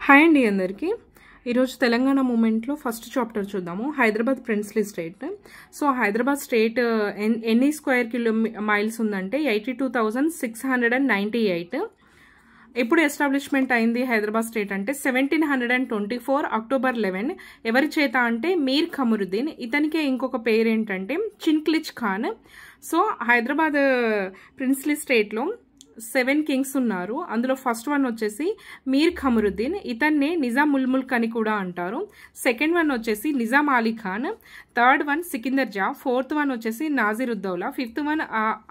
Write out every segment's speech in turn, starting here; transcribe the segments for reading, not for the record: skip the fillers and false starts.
Hi అండి అందరికీ. ఈరోజు తెలంగాణ మూమెంట్లో ఫస్ట్ చాప్టర్ చూద్దాము. Hyderabad princely state. So Hyderabad state ఎన్ని స్క్వేర్ మైల్స్ ఉందంటే 82,698. ఎప్పుడు ఎస్టాబ్లిష్మెంట్ అయింది హైదరాబాద్ స్టేట్ అంటే 1724 అక్టోబర్ 11. ఎవరి చేత అంటే మీర్ ఖమరుద్దీన్. ఇతనికే ఇంకొక పేరు ఏంటంటే చిన్క్లిచ్ ఖాన్. సో హైదరాబాద్ ప్రిన్స్లీ స్టేట్లో 7 కింగ్స్ ఉన్నారు. అందులో ఫస్ట్ వన్ వచ్చేసి మీర్ ఖమరుద్దీన్. ఇతన్నే నిజాం ఉల్ ముల్క్ అని కూడా అంటారు. సెకండ్ వన్ వచ్చేసి Nizam Ali Khan. Third one Sikandar Jah. Fourth one వచ్చేసి Nasir Uddaula. Fifth one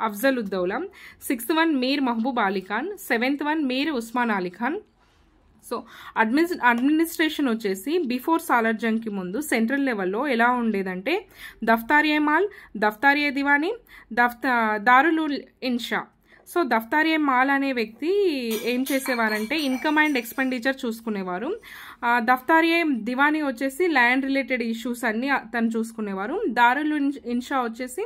Afzal Uddaula. Sixth one Mir Mahbub Ali Khan. Seventh one Mir Osman Ali Khan. So administration వచ్చేసి బిఫోర్ సాలార్ జంగ్కి ముందు సెంట్రల్ లెవెల్లో ఎలా ఉండేదంటే దఫ్తారియే మాల్, దఫ్తారియే దివానీ, దారుల్ ఇన్షా. సో దఫ్తారియే మాల్ అనే వ్యక్తి ఏం చేసేవారంటే ఇన్కమ్ అండ్ ఎక్స్పెండిచర్ చూసుకునేవారు. దఫ్తారియే దివానీ వచ్చేసి ల్యాండ్ రిలేటెడ్ ఇష్యూస్ అన్ని తను చూసుకునేవారు. దారుల్ ఇన్షా వచ్చేసి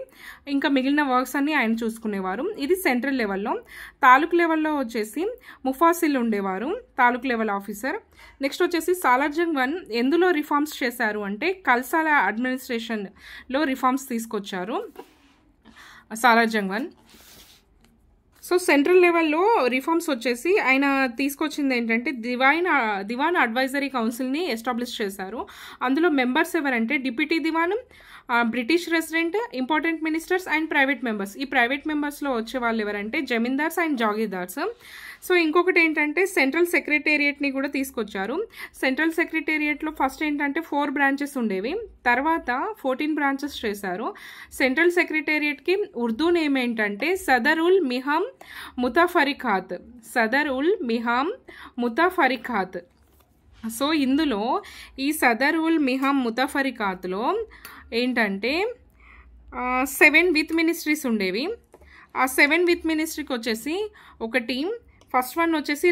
ఇంకా మిగిలిన వర్క్స్ అన్ని ఆయన చూసుకునేవారు. ఇది సెంట్రల్ లెవెల్లో. తాలూక్ లెవెల్లో వచ్చేసి ముఫాసిల్ ఉండేవారు, తాలూక్ లెవెల్ ఆఫీసర్. నెక్స్ట్ వచ్చేసి సాలార్ జంగ్ 1 ఎందులో రిఫార్మ్స్ చేశారు అంటే కల్సాల అడ్మినిస్ట్రేషన్లో రిఫార్మ్స్ తీసుకొచ్చారు సాలార్ జంగ్ 1. సో సెంట్రల్ లెవెల్లో రిఫార్మ్స్ వచ్చేసి ఆయన తీసుకొచ్చింది ఏంటంటే దివాన్ అడ్వైజరీ కౌన్సిల్ని ఎస్టాబ్లిష్ చేశారు. అందులో మెంబర్స్ ఎవరంటే deputy Diwan, British resident, important ministers and private members. ఈ ప్రైవేట్ మెంబర్స్లో వచ్చే వాళ్ళు ఎవరంటే జమీందార్స్ అండ్ జాగీర్దార్స్. సో ఇంకొకటి ఏంటంటే సెంట్రల్ సెక్రటేరియట్ని కూడా తీసుకొచ్చారు. సెంట్రల్ సెక్రటేరియట్లో ఫస్ట్ ఏంటంటే 4 బ్రాంచెస్ ఉండేవి, తర్వాత 14 బ్రాంచెస్ చేశారు. సెంట్రల్ సెక్రటేరియట్కి ఉర్దూ నేమ్ ఏంటంటే సదర్ ఉల్ మిహామ్ ముతాఫరిఖాత్. సదర్ ఉల్ మిహామ్ ముతాఫరిఖాత్. సో ఇందులో ఈ సదర్ ఉల్ మిహామ్ ముతాఫరిఖాత్లో ఏంటంటే 7 విత్ మినిస్ట్రీస్ ఉండేవి. ఆ 7 విత్ మినిస్ట్రీకి వచ్చేసి ఒకటి ఫస్ట్ వన్ వచ్చేసి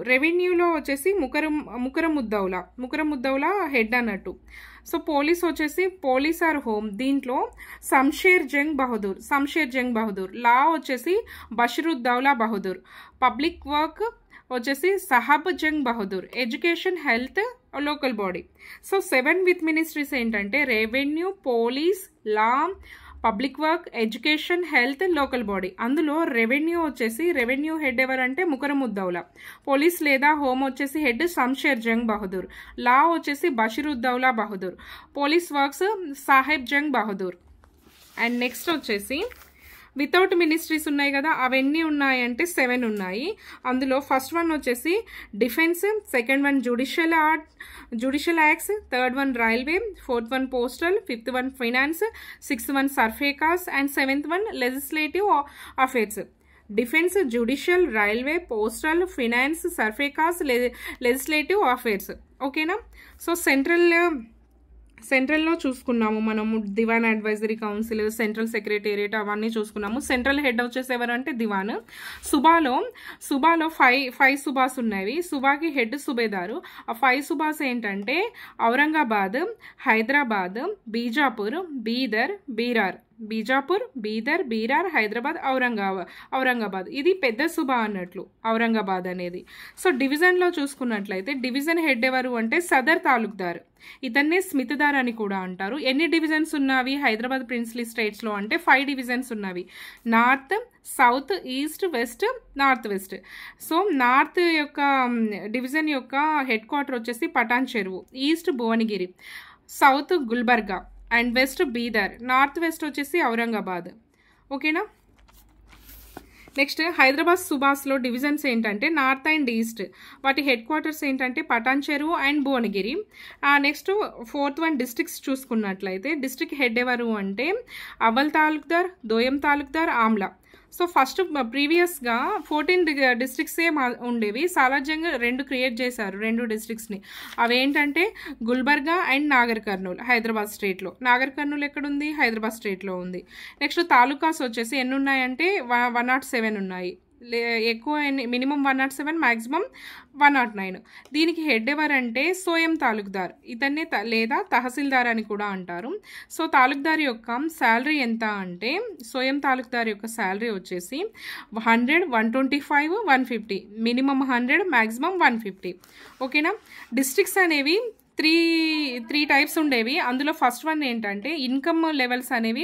రెవెన్యూలో వచ్చేసి ముకరముద్దౌలా హెడ్ అన్నట్టు. సో పోలీస్ వచ్చేసి పోలీస్ ఆర్ హోమ్, దీంట్లో శంషేర్ జంగ్ బహదూర్. లా వచ్చేసి బషరుద్దౌలా బహదూర్. పబ్లిక్ వర్క్ వచ్చేసి Sahab Jung Bahadur. Education, health, local body. So 7 with ministries ఏంటంటే revenue, police, law, public work, education, health, local body. అందులో రెవెన్యూ వచ్చేసి రెవెన్యూ హెడ్ ఎవరంటే ముకరముద్దౌలా. పోలీస్ లేదా హోమ్ వచ్చేసి హెడ్ శంషేర్ జంగ్ బహదూర్. లా వచ్చేసి Basharuddaula Bahadur. Police works Saheb Jung Bahadur. And next వచ్చేసి వితౌట్ మినిస్ట్రీస్ ఉన్నాయి కదా, అవన్నీ ఉన్నాయంటే 7 ఉన్నాయి. అందులో ఫస్ట్ వన్ వచ్చేసి defence, second one judicial acts, third one railway, fourth one postal, fifth one finance, sixth one Sarfekhas and seventh one legislative affairs. Defence, judicial, railway, postal, finance, Sarfekhas, legislative affairs. ఓకేనా. So సెంట్రల్లో చూసుకున్నాము మనము దివాన్ advisory council, central secretariat అవన్నీ చూసుకున్నాము. Central head వచ్చేసి ఎవరంటే దివాన్. సుబాలో 5 సుబాస్ ఉన్నాయి. సుబాకి హెడ్ సుబేదారు. ఆ 5 సుబాస్ ఏంటంటే ఔరంగాబాద్, హైదరాబాద్, బీజాపూర్, బీదర్, హైదరాబాద్, ఔరంగాబాద్. ఇది పెద్ద సుబా అన్నట్లు ఔరంగాబాద్ అనేది. సో డివిజన్లో చూసుకున్నట్లయితే డివిజన్ హెడ్ ఎవరు అంటే సదర్ తాలూక్దార్. ఇతన్నే స్మితదార్ అని కూడా అంటారు. ఎన్ని డివిజన్స్ ఉన్నవి హైదరాబాద్ ప్రిన్స్లీ స్టేట్స్లో అంటే 5 డివిజన్స్ ఉన్నవి. North, south, east, west, north west. So north యొక్క డివిజన్ యొక్క హెడ్ క్వార్టర్ వచ్చేసి పటాన్ చెరువు, east Bhuvanagiri, south Gulbarga and west Bidar, north west వచ్చేసి ఔరంగాబాద్. ఓకేనా. నెక్స్ట్ హైదరాబాద్ సుబాస్లో డివిజన్స్ ఏంటంటే నార్త్ అండ్ ఈస్ట్. వాటి హెడ్ క్వార్టర్స్ ఏంటంటే పటాన్ చెరువు and Bhuvanagiri. Next fourth one districts చూసుకున్నట్లయితే డిస్ట్రిక్ట్ హెడ్ ఎవరు అంటే అవల్ తాలూక్దార్, దోయం తాలూక్దార్, ఆమ్లా. సో ఫస్ట్ ప్రీవియస్గా 14 డిస్ట్రిక్ట్సే ఉండేవి. సాలార్ జంగ్ 2 క్రియేట్ చేశారు, 2 డిస్ట్రిక్ట్స్ని. అవేంటంటే గుల్బర్గా అండ్ నాగర్ కర్నూల్ హైదరాబాద్ స్టేట్లో. నాగర్ కర్నూల్ ఎక్కడుంది? హైదరాబాద్ స్టేట్లో ఉంది. నెక్స్ట్ తాలూకాస్ వచ్చేసి ఎన్ని ఉన్నాయంటే 107 ఉన్నాయి. ఎక్కువ మినిమం 107, మ్యాక్సిమం 109. దీనికి హెడ్ ఎవరంటే సోయం తాలూక్దార్, ఇతన్నే లేదా తహసీల్దార్ అని కూడా అంటారు. సో తాలూక్దార్ యొక్క శాలరీ ఎంత అంటే సోయం తాలూక్దార్ యొక్క శాలరీ వచ్చేసి 100, 125, 150, మినిమం 100, మ్యాక్సిమం 150. ఓకేనా. డిస్ట్రిక్ట్స్ అనేవి త్రీ టైప్స్ ఉండేవి. అందులో ఫస్ట్ వన్ ఏంటంటే ఇన్కమ్ లెవెల్స్ అనేవి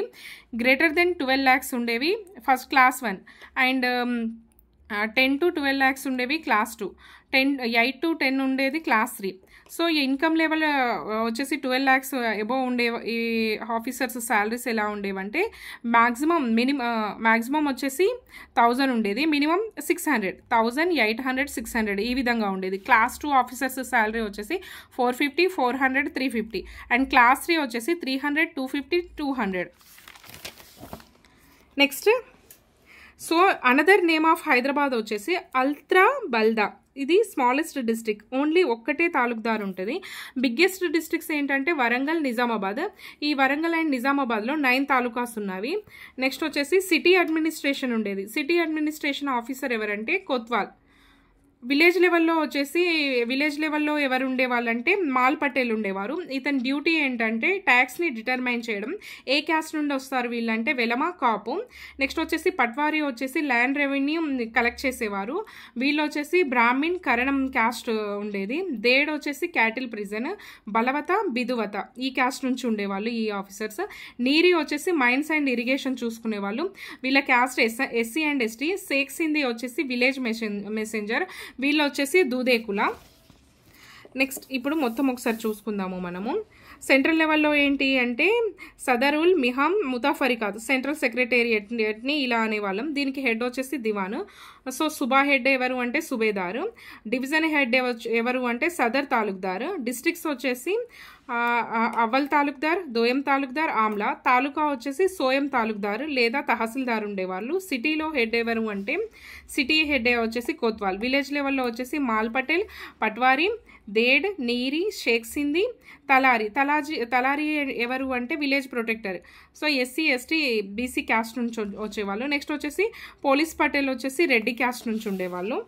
గ్రేటర్ దెన్ 12 lakhs ఉండేవి first class 1, and 10 to 12 lakhs ఉండేవి క్లాస్ 2, 8 to 10 ఉండేది క్లాస్ 3. సో ఈ ఇన్కమ్ లెవెల్ వచ్చేసి 12 lakhs అబోవ్ ఉండే ఈ ఆఫీసర్స్ శాలరీస్ ఎలా ఉండేవంటే మ్యాక్సిమం వచ్చేసి 1000 ఉండేది, మినిమం 600, 1000, 800, 600 ఈ విధంగా ఉండేది. క్లాస్ 2 ఆఫీసర్స్ శాలరీ వచ్చేసి 450, 400, 350, అండ్ క్లాస్ 3 వచ్చేసి 300, 250, 200. Next, so another name of Hyderabad వచ్చేసి అల్త్రా బల్దా. ఇది స్మాలెస్ట్ డిస్ట్రిక్ట్, ఓన్లీ ఒక్కటే తాలూక్దార్ ఉంటుంది. బిగ్గెస్ట్ డిస్ట్రిక్ట్స్ ఏంటంటే వరంగల్, నిజామాబాద్. ఈ వరంగల్ అండ్ నిజామాబాద్లో 9 తాలూకాస్ ఉన్నవి. నెక్స్ట్ వచ్చేసి సిటీ అడ్మినిస్ట్రేషన్ ఉండేది. సిటీ అడ్మినిస్ట్రేషన్ ఆఫీసర్ ఎవరంటే కొత్వాల్. విలేజ్ లెవెల్లో ఎవరు ఉండేవాళ్ళంటే మాల్ పటేల్ ఉండేవారు. ఇతని డ్యూటీ ఏంటంటే ట్యాక్స్ని డిటర్మైన్ చేయడం. ఏ క్యాస్ట్ నుండి వస్తారు వీళ్ళంటే వెలమ, కాపు. నెక్స్ట్ వచ్చేసి పట్వారీ వచ్చేసి ల్యాండ్ రెవెన్యూ కలెక్ట్ చేసేవారు. వీళ్ళు వచ్చేసి బ్రాహ్మిన్, కరణం క్యాస్ట్ ఉండేది. దేడ్ వచ్చేసి క్యాటిల్ ప్రిజన్, బలవత, బిదువత ఈ క్యాస్ట్ నుంచి ఉండేవాళ్ళు ఈ ఆఫీసర్స్. నీరి వచ్చేసి మైన్స్ అండ్ ఇరిగేషన్ చూసుకునేవాళ్ళు. వీళ్ళ caste SC and ST. Sheikh Sindhi వచ్చేసి విలేజ్ మెసెంజర్, వీళ్ళు వచ్చేసి దూదేకుల. నెక్స్ట్ ఇప్పుడు మొత్తం ఒకసారి చూసుకుందాము మనము. సెంట్రల్ లెవెల్లో ఏంటి అంటే సదరుల్ మిహాం ముతాఫరికాత్, సెంట్రల్ సెక్రటేరియట్ని ఇలా అనేవాళ్ళం. దీనికి హెడ్ వచ్చేసి దివాను. సో సుబా హెడ్ ఎవరు అంటే సుబేదారు. డివిజన్ హెడ్ ఎవరు అంటే సదర్ తాలూక్దార్. డిస్ట్రిక్ట్స్ వచ్చేసి అవ్వల్ తాలూక్దార్, దోయం తాలూక్దార్, ఆమ్లా. తాలూకా వచ్చేసి సోయం తాలూక్దార్ లేదా తహసీల్దార్ ఉండేవాళ్ళు. సిటీలో హెడ్ ఎవరు అంటే సిటీ హెడ్ వచ్చేసి కోత్వాల్. విలేజ్ లెవెల్లో వచ్చేసి మాల్ పటేల్, పట్వారీ, దేడ్, నీరి, షేక్ సింధీ, తలారి ఎవరు అంటే village protector. So SC, ST, BC caste నుంచి వచ్చేవాళ్ళు. నెక్స్ట్ వచ్చేసి పోలీస్ పటేల్ వచ్చేసి రెడ్డి క్యాస్ట్ నుంచి ఉండేవాళ్ళు.